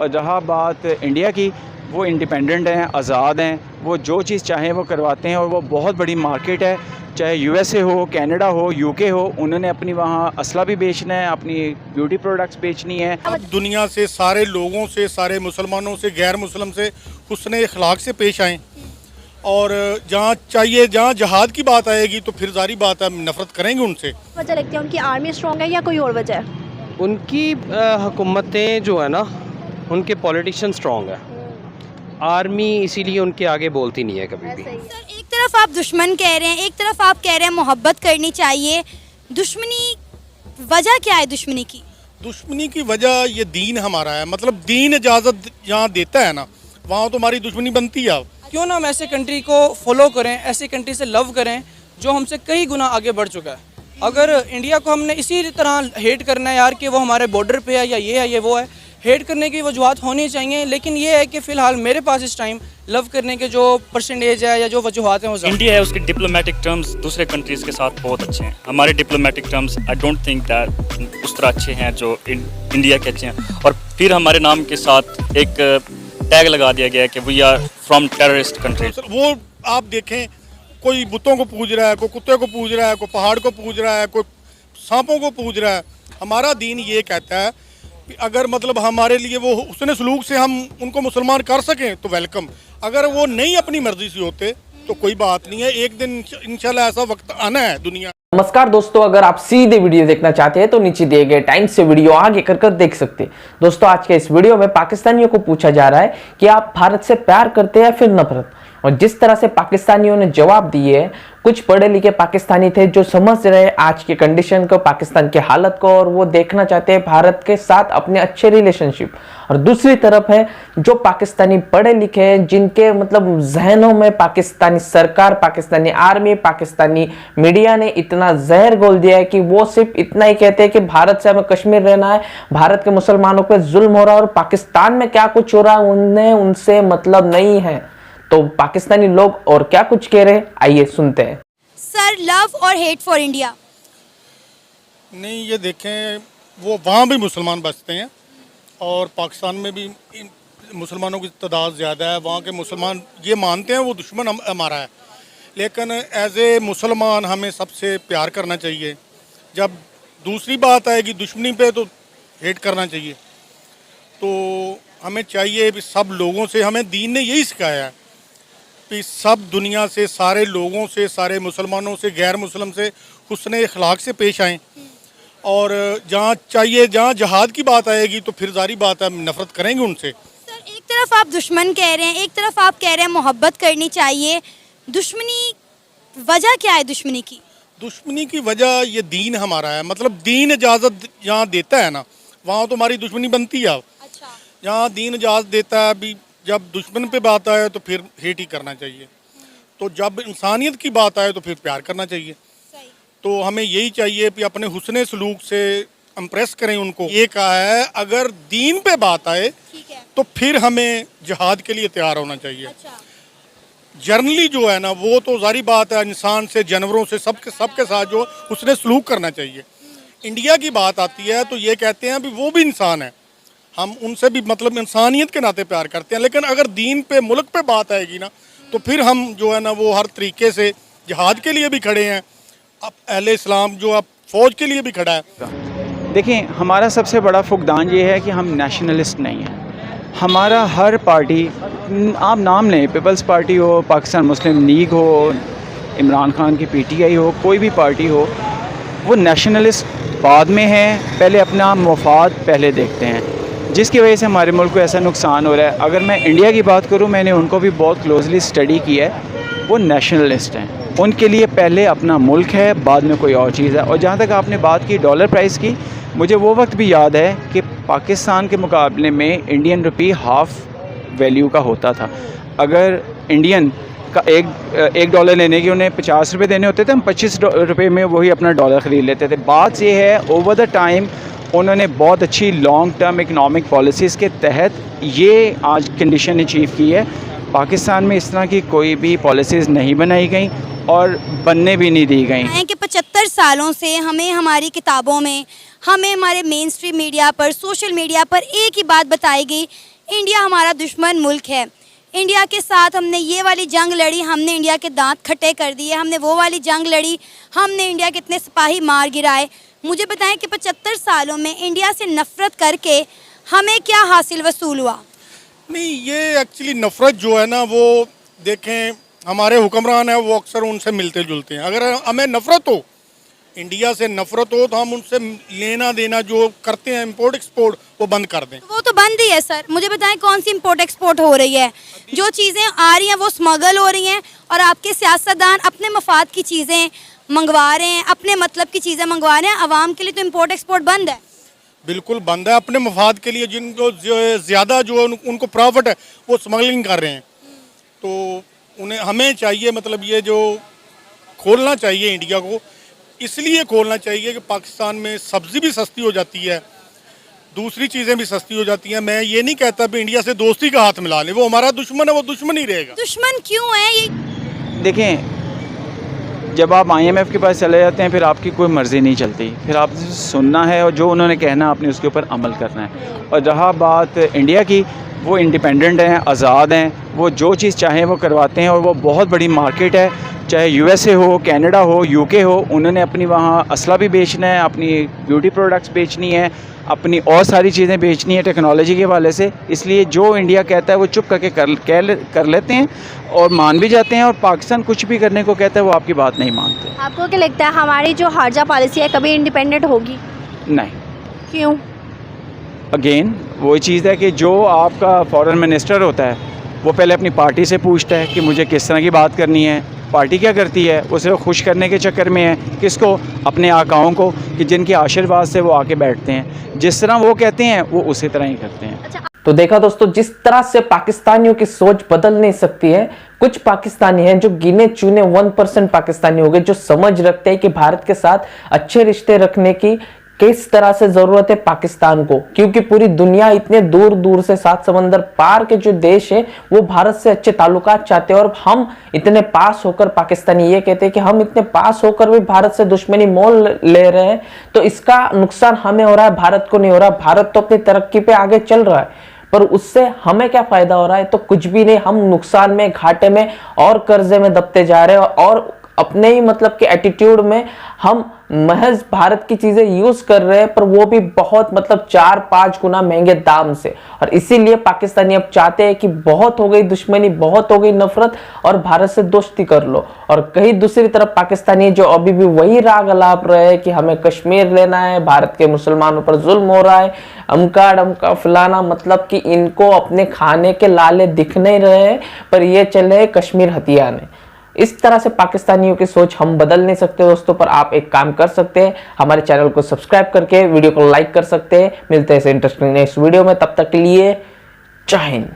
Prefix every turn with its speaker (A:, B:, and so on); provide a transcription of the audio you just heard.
A: और रहा बात इंडिया की, वो इंडिपेंडेंट हैं, आज़ाद हैं, वो जो चीज़ चाहें वो करवाते हैं और वो बहुत बड़ी मार्केट है। चाहे यूएसए हो, कनाडा हो, यूके हो, उन्होंने अपनी वहाँ असला भी बेचना है, अपनी ब्यूटी प्रोडक्ट्स बेचनी है।
B: अब दुनिया से सारे लोगों से, सारे मुसलमानों से, गैर मुसलम से हुस्न अखलाक से पेश आएँ और जहाँ चाहिए, जहाँ जहाद की बात आएगी तो फिर जारी बात है नफरत करेंगे उनसे।
C: वजह लगती है उनकी आर्मी स्ट्रॉन्ग है या कोई और वजह है?
D: उनकी हुकूमतें जो है ना, उनके पॉलिटिशियन स्ट्रॉन्ग है, आर्मी इसीलिए उनके आगे बोलती नहीं है कभी भी।
E: सर, एक तरफ आप दुश्मन कह रहे हैं, एक तरफ आप कह रहे हैं मोहब्बत करनी चाहिए। दुश्मनी वजह क्या है दुश्मनी की?
B: दुश्मनी की वजह ये दीन हमारा है, मतलब दीन इजाज़त जहाँ देता है ना, वहाँ तो हमारी दुश्मनी बनती है।
F: क्यों ना हम ऐसे कंट्री को फॉलो करें, ऐसी कंट्री से लव करें जो हमसे कई गुना आगे बढ़ चुका है। अगर इंडिया को हमने इसी तरह हेट करना है यार कि वो हमारे बॉर्डर पे है या ये है ये वो है, हेट करने की वजूहत होनी चाहिए, लेकिन ये है कि फ़िलहाल मेरे पास इस टाइम लव करने के जो परसेंटेज है या जो वजूहत हैं वो
G: इंडिया है, उसके डिप्लोमेटिक टर्म्स दूसरे कंट्रीज़ के साथ बहुत अच्छे हैं। हमारे diplomatic terms I don't think that उस तरह अच्छे हैं जो इंडिया के अच्छे हैं। और फिर हमारे नाम के साथ एक टैग लगा दिया गया है कि we are from terrorist country.
B: वो आप देखें, कोई बुतों को पूज रहा है, कोई कुत्ते को पूज रहा है, कोई पहाड़ को पूज रहा है, कोई सांपों को पूज रहा है। हमारा दीन ये कहता है कि अगर मतलब हमारे लिए वो हुस्न सलूक से हम उनको मुसलमान कर सकें तो वेलकम। अगर वो नहीं अपनी मर्जी से होते तो कोई बात नहीं है, एक दिन इंशाल्लाह ऐसा वक्त आना है दुनिया।
H: नमस्कार दोस्तों, अगर आप सीधे वीडियो देखना चाहते हैं तो नीचे दिए गए टाइम से वीडियो आगे कर देख सकते हैं। दोस्तों, आज के इस वीडियो में पाकिस्तानियों को पूछा जा रहा है कि आप भारत से प्यार करते हैं फिर नफरत। और जिस तरह से पाकिस्तानियों ने जवाब दिए, कुछ पढ़े लिखे पाकिस्तानी थे जो समझ रहे आज के कंडीशन को, पाकिस्तान के हालत को, और वो देखना चाहते हैं भारत के साथ अपने अच्छे रिलेशनशिप। और दूसरी तरफ है जो पाकिस्तानी पढ़े लिखे हैं, जिनके मतलब जहनों में पाकिस्तानी सरकार, पाकिस्तानी आर्मी, पाकिस्तानी मीडिया ने इतना जहर घोल दिया है कि वो सिर्फ इतना ही कहते हैं कि भारत से हमें कश्मीर रहना है, भारत के मुसलमानों पर जुल्म हो रहा है और पाकिस्तान में क्या कुछ हो रहा है उन्हें उनसे मतलब नहीं है। तो पाकिस्तानी लोग और क्या कुछ कह रहे हैं, आइए सुनते हैं।
E: सर, लव और हेट फॉर इंडिया?
B: नहीं, ये देखें, वो वहाँ भी मुसलमान बसते हैं और पाकिस्तान में भी मुसलमानों की तादाद ज़्यादा है। वहाँ के मुसलमान ये मानते हैं वो दुश्मन हमारा है, लेकिन एज ए मुसलमान हमें सबसे प्यार करना चाहिए। जब दूसरी बात आएगी दुश्मनी पे तो हेट करना चाहिए। तो हमें चाहिए भी सब लोगों से, हमें दीन ने यही सिखाया है कि सब दुनिया से, सारे लोगों से, सारे मुसलमानों से, गैर मुसलम से हुस्न अखलाक से पेश आएँ और जहाँ चाहिए, जहाँ जहाद की बात आएगी तो फिर जारी बात है नफरत करेंगे उनसे।
E: सर, एक तरफ आप दुश्मन कह रहे हैं, एक तरफ आप कह रहे हैं मोहब्बत करनी चाहिए। दुश्मनी वजह क्या है दुश्मनी की?
B: दुश्मनी की वजह ये दीन हमारा है, मतलब दीन इजाज़त जहाँ देता है ना, वहाँ तो हमारी दुश्मनी बनती है।
E: अच्छा।
B: जहाँ दीन इजाज़त देता है, अभी जब दुश्मन पे बात आए तो फिर हेट ही करना चाहिए। तो जब इंसानियत की बात आए तो फिर प्यार करना चाहिए। तो हमें यही चाहिए कि अपने हुस्न सलूक से इम्प्रेस करें उनको। ये कहा है अगर दीन पे बात आए तो फिर हमें जिहाद के लिए तैयार होना चाहिए।
E: अच्छा।
B: जर्नली जो है ना, वो तो जारी बात है, इंसान से, जानवरों से, सबके साथ जो हुस्न सलूक करना चाहिए। इंडिया की बात आती है तो ये कहते हैं भी वो भी इंसान है, हम उनसे भी मतलब इंसानियत के नाते प्यार करते हैं। लेकिन अगर दीन पे, मुल्क पे बात आएगी ना, तो फिर हम जो है ना वो हर तरीके से जिहाद के लिए भी खड़े हैं। अब अहले इस्लाम जो अब फ़ौज के लिए भी खड़ा है।
A: देखें, हमारा सबसे बड़ा फुकदान ये है कि हम नेशनलिस्ट नहीं हैं। हमारा हर पार्टी, आप नाम लें, पीपल्स पार्टी हो, पाकिस्तान मुस्लिम लीग हो, इमरान खान की पीटीआई हो, कोई भी पार्टी हो, वो नेशनलिस्ट बाद में है, पहले अपना मफाद पहले देखते हैं, जिसकी वजह से हमारे मुल्क को ऐसा नुकसान हो रहा है। अगर मैं इंडिया की बात करूं, मैंने उनको भी बहुत क्लोजली स्टडी किया है, वो नेशनलिस्ट हैं। उनके लिए पहले अपना मुल्क है, बाद में कोई और चीज़ है। और जहाँ तक आपने बात की डॉलर प्राइस की, मुझे वो वक्त भी याद है कि पाकिस्तान के मुकाबले में इंडियन रुपी हाफ़ वैल्यू का होता था। अगर इंडियन का एक डॉलर लेने के उन्हें 50 रुपये देने होते थे, हम 25 रुपये में वही अपना डॉलर ख़रीद लेते थे। बात ये है, ओवर द टाइम उन्होंने बहुत अच्छी लॉन्ग टर्म इकनॉमिक पॉलिसीज़ के तहत ये आज कंडीशन अचीव की है। पाकिस्तान में इस तरह की कोई भी पॉलिसीज़ नहीं बनाई गई। और बनने भी नहीं दी गई।
E: है कि 75 सालों से हमें हमारी किताबों में, हमें हमारे मेन स्ट्रीम मीडिया पर, सोशल मीडिया पर एक ही बात बताई गई, इंडिया हमारा दुश्मन मुल्क है। इंडिया के साथ हमने ये वाली जंग लड़ी, हमने इंडिया के दांत खट्टे कर दिए, हमने वो वाली जंग लड़ी, हमने इंडिया के इतने सिपाही मार गिराए। मुझे बताएं कि 75 सालों में इंडिया से नफ़रत करके हमें क्या हासिल वसूल हुआ?
B: नहीं, ये एक्चुअली नफ़रत जो है ना, वो देखें हमारे हुक्मरान हैं, वो अक्सर उनसे मिलते जुलते हैं। अगर हमें नफ़रत हो, इंडिया से नफ़रत हो, तो हम उनसे लेना देना जो करते हैं, इंपोर्ट एक्सपोर्ट, वो बंद कर दें।
E: वो तो बंद ही है सर। मुझे बताएं कौन सी इंपोर्ट एक्सपोर्ट हो रही है? जो चीज़ें आ रही हैं वो स्मगल हो रही हैं, और आपके सियासतदान अपने मफाद की चीज़ें मंगवा रहे हैं, अपने मतलब की चीज़ें मंगवा रहे हैं। आवाम के लिए तो इंपोर्ट एक्सपोर्ट बंद है।
B: बिल्कुल बंद है। अपने मफाद के लिए जिनको ज़्यादा जो उनको प्रॉफिट है, वो स्मगलिंग कर रहे हैं। तो उन्हें, हमें चाहिए, मतलब ये जो खोलना चाहिए इंडिया को, इसलिए खोलना चाहिए कि पाकिस्तान में सब्ज़ी भी सस्ती हो जाती है, दूसरी चीज़ें भी सस्ती हो जाती हैं। मैं ये नहीं कहता भी इंडिया से दोस्ती का हाथ मिला लें, वो हमारा दुश्मन है, वो दुश्मन ही रहेगा।
E: दुश्मन क्यों है ये?
A: देखें, जब आप IMF के पास चले जाते हैं, फिर आपकी कोई मर्ज़ी नहीं चलती, फिर आप सुनना है और जो उन्होंने कहना आपने उसके ऊपर अमल करना है। और रहा बात इंडिया की, वो इंडिपेंडेंट हैं, आज़ाद हैं, वो जो चीज़ चाहें वो करवाते हैं, और वो बहुत बड़ी मार्केट है, चाहे USA हो, कनाडा हो, UK हो। उन्होंने अपनी वहाँ असला भी बेचना है, अपनी ब्यूटी प्रोडक्ट्स बेचनी है, अपनी और सारी चीज़ें बेचनी है टेक्नोलॉजी के हवाले से। इसलिए जो इंडिया कहता है वो चुप करके कर लेते हैं और मान भी जाते हैं, और पाकिस्तान कुछ भी करने को कहता है वो आपकी बात नहीं मानते।
C: आपको क्या लगता है हमारी जो खारजा पॉलिसी है कभी इंडिपेंडेंट होगी?
A: नहीं।
C: क्यों?
A: अगेन वो चीज़ है कि जो आपका फॉरेन मिनिस्टर होता है वो पहले अपनी पार्टी से पूछता है कि मुझे किस तरह की बात करनी है। पार्टी क्या करती है? वो सिर्फ खुश करने के चक्कर में है किसको? अपने आकाओं को, कि जिनके आशीर्वाद से वो आके बैठते हैं। जिस तरह वो कहते हैं वो उसी तरह ही करते हैं।
H: तो देखा दोस्तों, जिस तरह से पाकिस्तानियों की सोच बदल नहीं सकती है, कुछ पाकिस्तानी हैं जो गिने चुने 1% पाकिस्तानी हो गए, जो समझ रखते हैं कि भारत के साथ अच्छे रिश्ते रखने की किस तरह से जरूरत है पाकिस्तान को, क्योंकि पूरी दुनिया इतने दूर दूर से, 7 समंदर पार के जो देश है वो भारत से अच्छे ताल्लुकात चाहते हैं। और हम इतने पास होकर, पाकिस्तानी ये कहते हैं कि हम इतने पास होकर भी भारत से दुश्मनी मोल ले रहे हैं, तो इसका नुकसान हमें हो रहा है, भारत को नहीं हो रहा। भारत तो अपनी तरक्की पे आगे चल रहा है, पर उससे हमें क्या फायदा हो रहा है? तो कुछ भी नहीं। हम नुकसान में, घाटे में और कर्जे में दबते जा रहे हैं, और अपने ही मतलब के एटीट्यूड में हम महज भारत की चीजें यूज कर रहे हैं, पर वो भी बहुत मतलब 4-5 गुना महंगे दाम से। और इसीलिए पाकिस्तानी अब चाहते हैं कि बहुत हो गई दुश्मनी, बहुत हो गई नफरत, और भारत से दोस्ती कर लो। और कहीं दूसरी तरफ पाकिस्तानी जो अभी भी वही राग अलाप रहे हैं कि हमें कश्मीर लेना है, भारत के मुसलमानों पर जुल्म हो रहा है, अमका डमका फलाना, मतलब कि इनको अपने खाने के लाले दिख नहीं रहे, पर ये चले कश्मीर हथियाने। इस तरह से पाकिस्तानियों की सोच हम बदल नहीं सकते दोस्तों, पर आप एक काम कर सकते हैं, हमारे चैनल को सब्सक्राइब करके वीडियो को लाइक कर सकते हैं। मिलते हैं ऐसे इंटरेस्टिंग नेक्स्ट वीडियो में, तब तक के लिए जय हिंद।